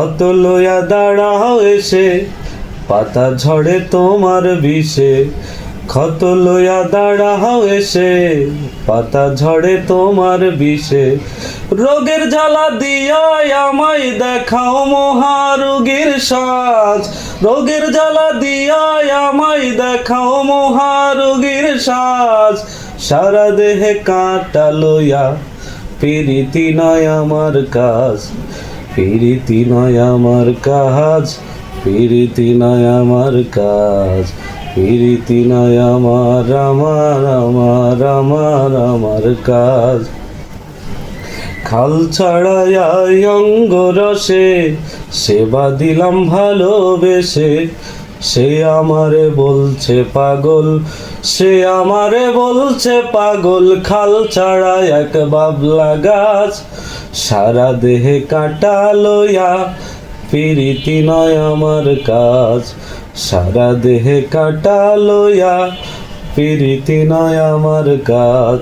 কত লইয়া দাঁড়াও এসে, পাতা ঝরে তোমার বিষে। ক্ষত লইয়া দাঁড়াও এসে, পাতা ঝরে তোমার বিষে। রোগের জ্বালা দিয়াই আমায় দেখাও মহারোগীর সাজ। রোগের জ্বালা দিয়াই আমায় দেখাও মহারোগীর সাজ। সারা দেহে কাঁটা লইয়া, পিরিতি নয় আমার কাজ। পিরিতি নয় আমার কাজ, পিরিতি নয় আমার কাজ। পিরিতি নয় আমার আমার আমার আমার আমার কাজ। খাল ছাড়াইয়া অঙ্গ রসে, সেবা দিলাম ভালোবেসে। সে আমারে বলছে পাগল, সে আমারে বলছে পাগল। খাল ছাড়া এক বাবলা গাছ, সারা দেহে কাঁটা লইয়া, পিরিতি নয় আমার কাজ। সারা দেহে কাঁটা লইয়া, পিরিতি নয় আমার কাজ।